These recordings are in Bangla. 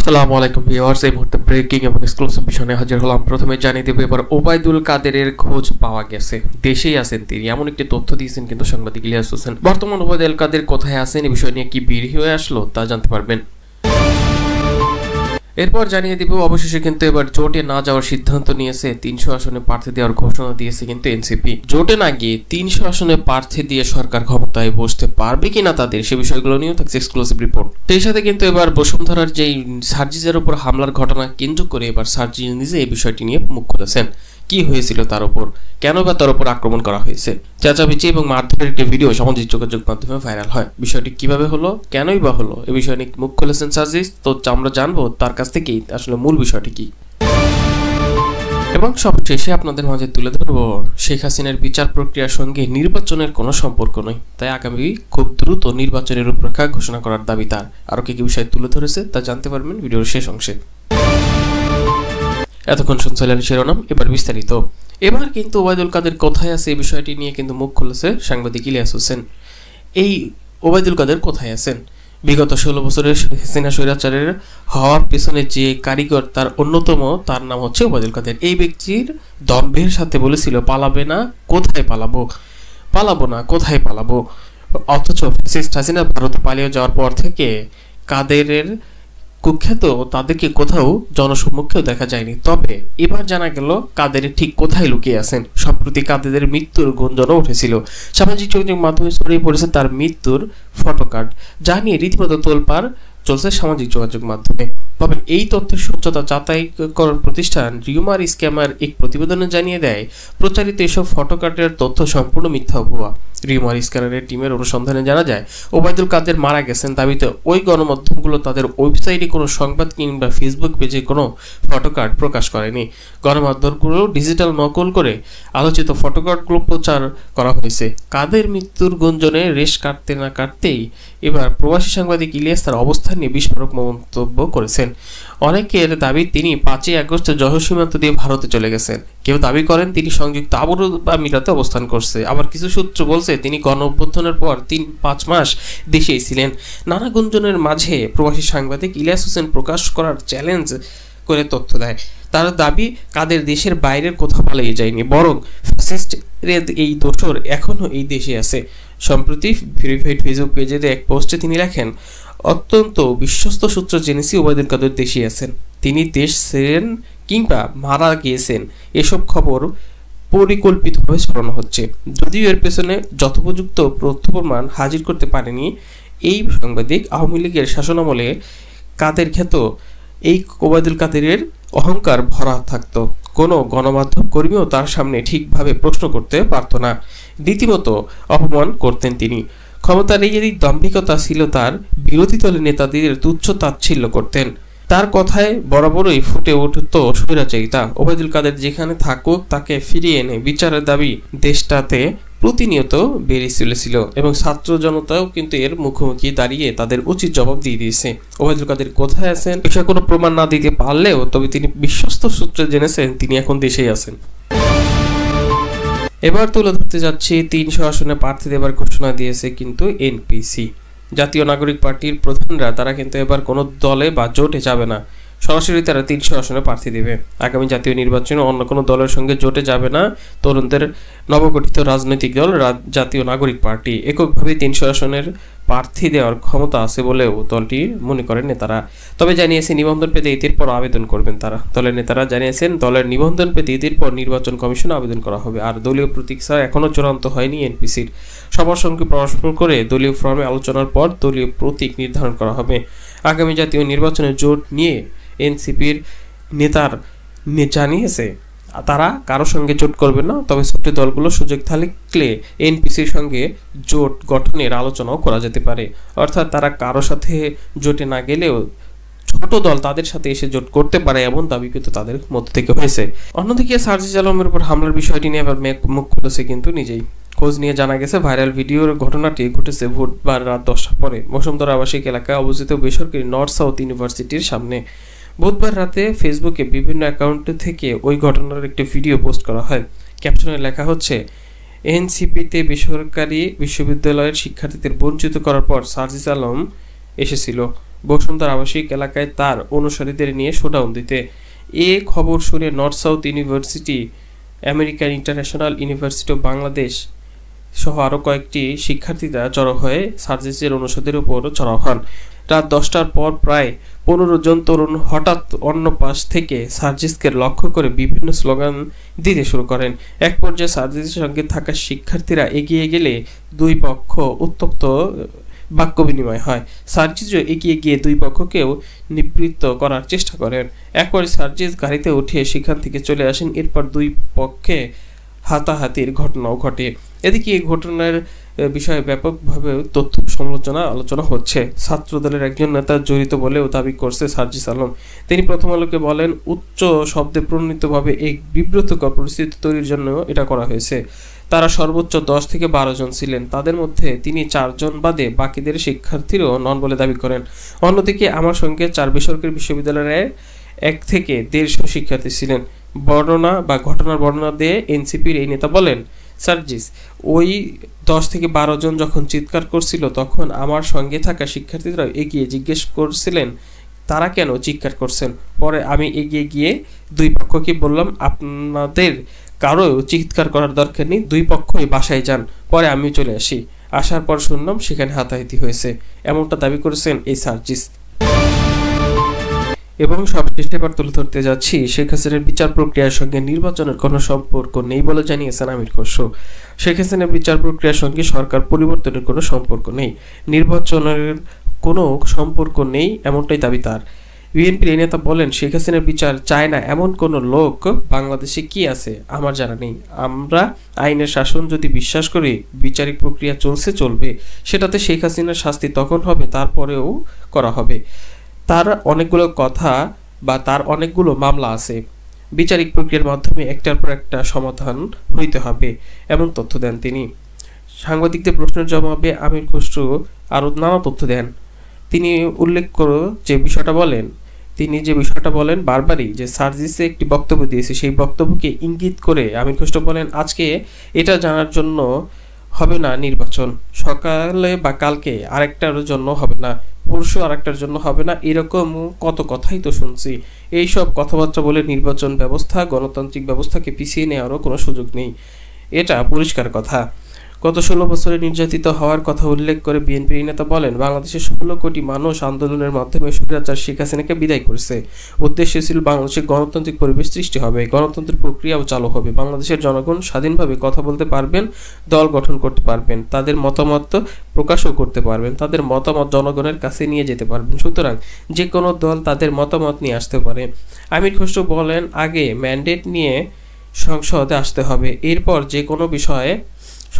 আসসালামু আলাইকুম ভিউয়ার্স, এই মুহূর্তে ব্রেকিং এবং এক্সক্লুসিভ বিষয় নিয়ে হাজির হলাম। প্রথমে জানিয়ে দেব, এবার ওবায়দুল কাদেরের খোঁজ পাওয়া গেছে, দেশেই আছেন তিনি, এমন একটি তথ্য দিয়েছেন কিন্তু সাংবাদিক ইলিয়াস হোসেন। বর্তমান ওবায়দুল কাদের কোথায় আছেন এই বিষয় নিয়ে কি বের হয়ে আসলো তা জানতে পারবেন। এরপর জানিয়ে দিব, অবশেষে কিন্তু এবার জোটে না যাওয়ার সিদ্ধান্ত নিয়েছে, 300 আসনে প্রার্থী দেওয়ার ঘোষণা দিয়েছে কিন্তু এনসিপি। জোটে না গিয়ে 300 আসনে প্রার্থী দিয়ে সরকার ক্ষমতায় বসতে পারবে কিনা তাদের, সে বিষয়গুলো নিয়েও থাকছে এক্সক্লুসিভ রিপোর্ট। সেই সাথে কিন্তু এবার বসুন্ধরার যেই সার্জিজের উপর হামলার ঘটনা কেন্দ্র করে এবার সার্জিজ নিজে এই বিষয়টি নিয়ে মুখ খুলেছেন। কি হয়েছিল তার উপর, কেন বা তার উপর আক্রমণ করা হয়েছে, চেঁচামেচি এবং মারধরের একটি ভিডিও সামাজিক যোগাযোগ মাধ্যমে ভাইরাল হয়। বিষয়টি কিভাবে হলো, কেনই বা হলো, এ বিষয়ে নিয়ে মুখ খুলেছেন সার্জিজ। তো আমরা জানবো তার কাছ থেকেই আসলে মূল বিষয়টি কি, এবং সবশেষে আপনাদের মাঝে তুলে ধরবো শেখ হাসিনার বিচার প্রক্রিয়ার সঙ্গে নির্বাচনের কোনো সম্পর্ক নয়, তাই আগামী খুব দ্রুত নির্বাচনের রূপরেখা ঘোষণা করার দাবি তার। আরো কি কি বিষয় তুলে ধরেছে তা জানতে পারবেন ভিডিওর শেষ অংশে। এতক্ষণ শুনছিলেন শিরোনাম, এবার বিস্তারিত। এবার কিন্তু ওবায়দুল কাদের কোথায় আছে এই বিষয়টি নিয়ে কিন্তু মুখ খুলেছে সাংবাদিক ইলিয়াস হোসেন। এই ওবায়দুল কাদের কোথায় আছেন? বিগত 16 বছরের হাসিনা স্বৈরাচারের হওয়ার পেছনে যে কারিগর তার অন্যতম, তার নাম হচ্ছে ওবায়দুল কাদের। এই ব্যক্তির দম্ভের সাথে বলেছিল পালাবে না, কোথায় পালাবো, পালাবো না, কোথায় পালাবো। অথচ ফ্যাসিস্ট হাসিনা ভারতে পালিয়ে যাওয়ার পর থেকে কাদেরের কুখ্যাত তাদেরকে কোথাও জনসম্মুখেও দেখা যায়নি। তবে এবার জানা গেল কাদের ঠিক কোথায় লুকিয়ে আছেন। সম্প্রতি কাদেরের মৃত্যুর গুঞ্জনও উঠেছিল, সামাজিক যোগাযোগ মাধ্যমে ছড়িয়ে পড়েছে তার মৃত্যুর ফটোকার্ড, যা নিয়ে রীতিমতো তোলপাড় চলছে সামাজিক যোগাযোগ মাধ্যমে। তবে এই তথ্যের সত্যতা যাচাইকরণ প্রতিষ্ঠান রিউমার স্ক্যামার এক প্রতিবেদনে জানিয়ে দেয়, প্রচারিত এসব ফটোকার্ডের তথ্য সম্পূর্ণ মিথ্যা ভুয়া। রিউমার স্ক্যানারের টিমের অনুসন্ধানে জানা যায়, ওবায়দুল কাদের মারা গেছেন দাবিতে ওই গণমাধ্যমগুলো তাদের ওয়েবসাইটে কোনো সংবাদ কিংবা ফেসবুক পেজে কোনো ফটোকার্ড প্রকাশ করেনি। গণমাধ্যমগুলো ডিজিটাল নকল করে আলোচিত ফটোকার্ডগুলো প্রচার করা হয়েছে। কাদের মৃত্যুর গুঞ্জনে রেশ কাটতে না কাটতেই এবার প্রবাসী সাংবাদিক ইলিয়াস তার অবস্থান নিয়ে বিস্ফোরক মন্তব্য করেছেন। অনেকের দাবি তিনি 5ই আগস্ট জহর সীমান্ত দিয়ে ভারতে চলে গেছেন, কেউ দাবি করেন তিনি সংযুক্ত আরব আমিরাতে অবস্থান করছে, আবার কিছু সূত্র বলছে তিনি গণ অভ্যুত্থানের পর 3-5 মাস দেশেই ছিলেন। নানা গুঞ্জনের মাঝে প্রবাসী সাংবাদিক ইলিয়াস হোসেন প্রকাশ করার চ্যালেঞ্জ করে তথ্য দেয়। তার দাবি কাদের দেশের বাইরের কোথাও পালিয়ে যায়নি, বরং ফ্যাসিস্টের এই দোসর এখনও এই দেশে আছে। সম্প্রতি ভেরিফাইড ফেসবুক পেজে এক পোস্টে তিনি লেখেন, অত্যন্ত বিশ্বস্ত সূত্র জেনেছি ওবায়দুল কাদের দেশে আছেন, তিনি দেশ ছেড়েন কিংবা মারা গিয়েছেন এসব খবর পরিকল্পিতভাবে ছড়ানো হচ্ছে। যদিও এর পেছনে যথোপযুক্ত তথ্য প্রমাণ হাজির করতে পারেনি এই সাংবাদিক, আওয়ামী লীগের শাসনামলে কাদের খ্যাত এই ওবায়দুল কাদেরের অহংকার ভরা থাকতো, কোনো গণমাধ্যম কর্মীও তার সামনে ঠিকভাবে প্রশ্ন করতে পারত না, রীতিমতো অপমান করতেন তিনি। ক্ষমতার এই দাম্ভিকতা ছিল তার, বিরোধী দলের নেতাদের তুচ্ছ তাচ্ছিল্য করতেন। তার কথায় বরাবরই ফুটে উঠত স্বৈরাচারিতা। ওবায়দুল কাদের যেখানে থাকুক তাকে ফিরিয়ে এনে বিচারের দাবি দেশটাতে প্রতিনিয়ত বেড়ে চলেছিল, এবং ছাত্র জনতাও কিন্তু এর মুখোমুখি দাঁড়িয়ে তাদের উচিত জবাব দিয়ে দিয়েছে। ওবায়দুল কাদের কোথায় আছেন বিষয়ে কোনো প্রমাণ না দিতে পারলেও তবে তিনি বিশ্বস্ত সূত্রে জেনেছেন তিনি এখন দেশেই আছেন। এবার তুলে ধরতে যাচ্ছি 300 আসনে প্রার্থী দেবার ঘোষণা দিয়েছে কিন্তু এনপিসি। জাতীয় নাগরিক পার্টির প্রধানরা তারা কিন্তু এবার কোনো দলে বা জোটে যাবে না, সরাসরি তারা 300 আসনে প্রার্থী দেবে। আগামী জাতীয় নির্বাচনে অন্য কোনো দলের সঙ্গে জোটে যাবে না তরুণদের নবগঠিত রাজনৈতিক দল জাতীয় নাগরিক পার্টি। এককভাবে 300 আসনের প্রার্থী দেওয়ার ক্ষমতা আছে বলেও দলটি মনে করেন নেতারা। তবে জানিয়েছে নিবন্ধন পেতে ঈদের পর আবেদন করবেন তারা। দলের নেতারা জানিয়েছেন দলের নিবন্ধন পেতে ঈদের পর নির্বাচন কমিশনে আবেদন করা হবে। আর দলীয় প্রতীক ছাড়া এখনও চূড়ান্ত হয়নি এনপিসির। সবার সঙ্গে পরামর্শ করে দলীয় ফর্মে আলোচনার পর দলীয় প্রতীক নির্ধারণ করা হবে। আগামী জাতীয় নির্বাচনে জোট নিয়ে এনসিপির নেতার জানিয়েছে তারা কারো সঙ্গে জোট করবে না, তবে ছোট দলগুলো সুযোগ থাকলে এনপিসির সঙ্গে জোট গঠনের আলোচনাও করা যেতে পারে। অর্থাৎ তারা কারো সাথে জোটে না গেলেও ছোট দল তাদের সাথে এসে জোট করতে পারে, এমন দাবি কিন্তু তাদের মধ্য থেকে হয়েছে। অন্যদিকে সার্জিস আলমের উপর হামলার বিষয়টি নিয়ে আবার মুখ খুলেছে কিন্তু নিজেই। খোঁজ নিয়ে জানা গেছে ভাইরাল ভিডিওর ঘটনাটি ঘটেছে বুধবার রাত 10টার পরে বসুন্ধরা আবাসিক এলাকায় অবস্থিত বেসরকারি নর্থ সাউথ ইউনিভার্সিটির সামনে। বুধবার রাতে ফেসবুকে বিভিন্ন অ্যাকাউন্ট থেকে ওই ঘটনার একটি ভিডিও পোস্ট করা হয়। ক্যাপশনে লেখা হচ্ছে, এনসিপিতে বেসরকারি বিশ্ববিদ্যালয়ের শিক্ষার্থীদের বঞ্চিত করার পর সার্জিস আলম এসেছিল। বসুন্ধরা আবাসিক এলাকায় তার অনুসারীদের নিয়ে শোডাউন দিতে। এ খবর শুনে north south university, American international university of Bangladesh সহ আরও কয়েকটি শিক্ষার্থীরা জড়ো হয়ে সার্জিসের অনুষদের উপর চড়াও হন। রাত 10টার পর প্রায় 15 জন তরুণ হঠাৎ অন্য পাশ থেকে সার্জিসকে লক্ষ্য করে বিভিন্ন স্লোগান দিতে শুরু করেন। এক পর্যায়ে সার্জিসের সঙ্গে থাকা শিক্ষার্থীরা এগিয়ে গেলে দুই পক্ষ উত্তপ্ত বাক্য বিনিময় হয়। সার্জিসও এগিয়ে গিয়ে দুই পক্ষকেও নিবৃত্ত করার চেষ্টা করেন। একপরে সার্জিস গাড়িতে উঠে সেখান থেকে চলে আসেন। এরপর দুই পক্ষে হাতাহাতির ঘটনাও ঘটে। এদিকে এই ঘটনার বিষয়ে ব্যাপকভাবে তথ্য সমালোচনা আলোচনা হচ্ছে। ছাত্রদলের একজন নেতা জড়িত বলেও দাবি করছে সার্জিস আলম। তিনি প্রথম আলোকে বলেন, উচ্চ শব্দে প্রণীতভাবে এই বিব্রতকর পরিস্থিতি তৈরির জন্য এটা করা হয়েছে। তারা সর্বোচ্চ 10 থেকে 12 জন ছিলেন। তাদের মধ্যে তিনি 4 জন বাদে বাকিদের শিক্ষার্থীরও নন বলে দাবি করেন। অন্যদিকে আমার সঙ্গে 4 বেসরকারি বিশ্ববিদ্যালয়ের 1 থেকে 150 শিক্ষার্থী ছিলেন। ঘটনার বর্ণনা দিয়ে এনসিপির এই নেতা বলেন, সার্জিস ওই 10 থেকে 12 জন যখন চিৎকার করছিল তখন আমার সঙ্গে থাকা শিক্ষার্থীরা এগিয়ে জিজ্ঞেস করছিলেন তারা কেন চিৎকার করছেন। পরে আমি এগিয়ে গিয়ে দুই পক্ষকে বললাম, আপনাদের কারো চিৎকার করার দরকার নেই, দুই পক্ষই বাসায় যান। পরে আমিও চলে আসি। আসার পর শুনলাম সেখানে হাতাহাতি হয়েছে। এমনটা দাবি করেছেন এই সার্জিস। এবং সবশেষে এবার তুলে ধরতে যাচ্ছি, শেখ হাসিনার বিচার প্রক্রিয়ার সঙ্গে নির্বাচনের কোনো সম্পর্ক নেই বলে জানিয়েছেন আমির খসরু। শেখ হাসিনার বিচার প্রক্রিয়ার সঙ্গে সরকার পরিবর্তনের কোনো সম্পর্ক নেই, নির্বাচনের কোনো সম্পর্ক নেই, এমনটাই দাবি তার। বিএনপির এই নেতা বলেন, শেখ হাসিনার বিচার চায় না এমন কোনো লোক বাংলাদেশে কি আছে আমার জানা নেই। আমরা আইনের শাসন যদি বিশ্বাস করি, বিচারিক প্রক্রিয়া চলবে, সেটাতে শেখ হাসিনার শাস্তি তখন হবে, তারপরেও করা হবে। তার অনেকগুলো মামলা আছে, বিচারিক প্রক্রিয়ার মাধ্যমে একটার পর একটা সমাধান হইতে হবে, এমন তথ্য দেন তিনি। সাংবাদিকদের প্রশ্নের জবাবে আমির খসরু আরও নানা তথ্য দেন। তিনি যে বিষয়টা বলেন বারবারই, যে সার্জিসে একটি বক্তব্য দিয়েছে, সেই বক্তব্যকে ইঙ্গিত করে আমির খসরু বলেন, আজকে এটা জানার জন্য হবে না নির্বাচন, সকালে বা কালকে আরেকটার জন্য হবে না, পরশু আরেকটার জন্য হবে না, এরকম কত কথাই তো শুনছি। এইসব কথাবার্তা বলে নির্বাচন ব্যবস্থা, গণতান্ত্রিক ব্যবস্থাকে পিছিয়ে নেওয়ারও কোনো সুযোগ নেই, এটা পরিষ্কার কথা। গত 16 বছরে নির্যাতিত হওয়ার কথা উল্লেখ করে বিএনপির নেতা বলেন, বাংলাদেশের 16 কোটি মানুষ আন্দোলনের মাধ্যমে স্বৈরাচার শেখ হাসিনাকে বিদায় করেছে। উদ্দেশ্য ছিল বাংলাদেশে গণতান্ত্রিক পরিবেশ সৃষ্টি হবে, গণতন্ত্রের প্রক্রিয়াও চালু হবে, বাংলাদেশের জনগণ স্বাধীনভাবে কথা বলতে পারবেন, দল গঠন করতে পারবেন, তাদের মতামত প্রকাশও করতে পারবেন, তাদের মতামত জনগণের কাছে নিয়ে যেতে পারবেন। সুতরাং যে কোনো দল তাদের মতামত নিয়ে আসতে পারে। আমির খসরু বলেন, আগে ম্যান্ডেট নিয়ে সংসদে আসতে হবে, এরপর যে কোনো বিষয়ে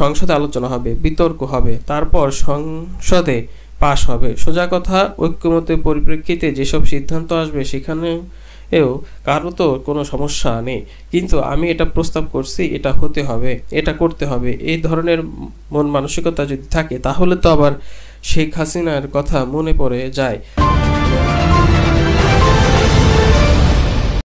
সংসদে আলোচনা হবে, বিতর্ক হবে, তারপর সংসদে পাশ হবে। সোজা কথা, ঐক্যমতের পরিপ্রেক্ষিতে যেসব সিদ্ধান্ত আসবে সেখানেও কারো তো কোনো সমস্যা নেই, কিন্তু আমি এটা প্রস্তাব করছি, এটা হতে হবে, এটা করতে হবে, এই ধরনের মন মানসিকতা যদি থাকে তাহলে তো আবার শেখ হাসিনার কথা মনে পড়ে যায়।